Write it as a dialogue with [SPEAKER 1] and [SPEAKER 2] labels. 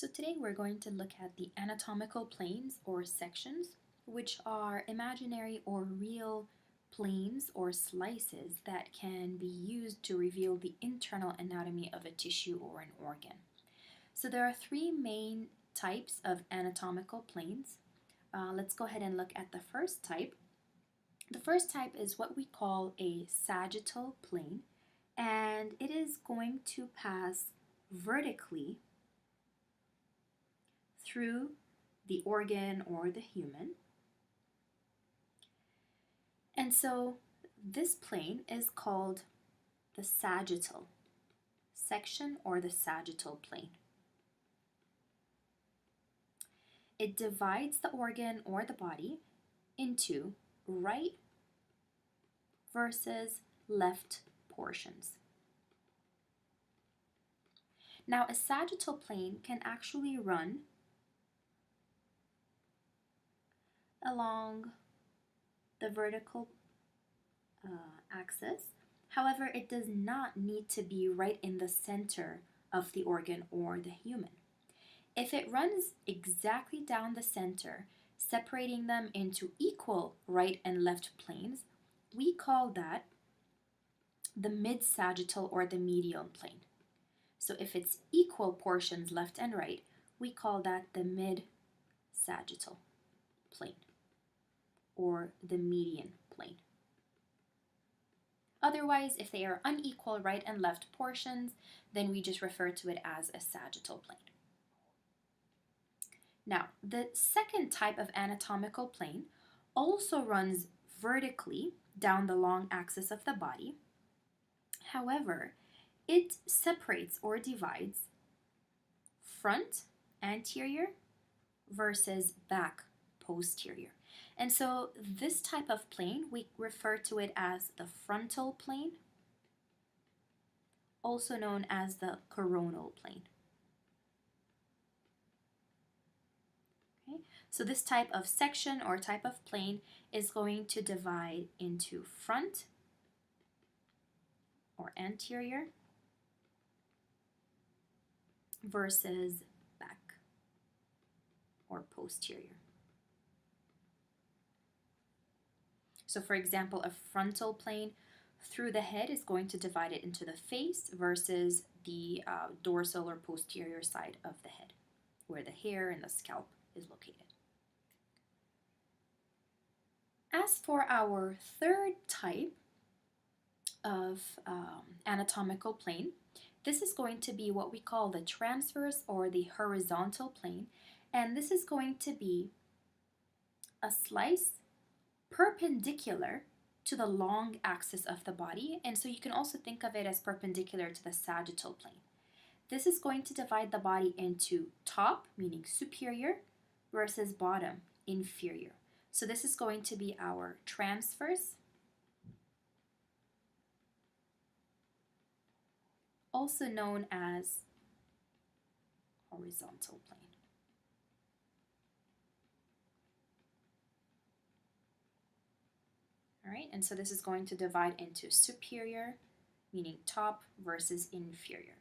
[SPEAKER 1] So today we're going to look at the anatomical planes or sections, which are imaginary or real planes or slices that can be used to reveal the internal anatomy of a tissue or an organ. So there are three main types of anatomical planes. Let's go ahead and look at the first type. The first type is what we call a sagittal plane, and it is going to pass vertically through the organ or the human. And so this plane is called the sagittal section or the sagittal plane. It divides the organ or the body into right versus left portions. Now, a sagittal plane can actually run along the vertical axis. However, it does not need to be right in the center of the organ or the human. If it runs exactly down the center, separating them into equal right and left planes, we call that the mid-sagittal or the medial plane. So if it's equal portions left and right, we call that the mid-sagittal plane or the median plane. Otherwise, if they are unequal right and left portions, then we just refer to it as a sagittal plane. Now, the second type of anatomical plane also runs vertically down the long axis of the body. However, it separates or divides front, anterior, versus back, posterior. And so this type of plane, we refer to it as the frontal plane, also known as the coronal plane. Okay? So this type of section or type of plane is going to divide into front or anterior versus back or posterior. So for example, a frontal plane through the head is going to divide it into the face versus the dorsal or posterior side of the head, where the hair and the scalp is located. As for our third type of anatomical plane, this is going to be what we call the transverse or the horizontal plane, and this is going to be a slice perpendicular to the long axis of the body, and so you can also think of it as perpendicular to the sagittal plane. This is going to divide the body into top, meaning superior, versus bottom, inferior. So this is going to be our transverse, also known as horizontal plane. All right, and so this is going to divide into superior, meaning top, versus inferior.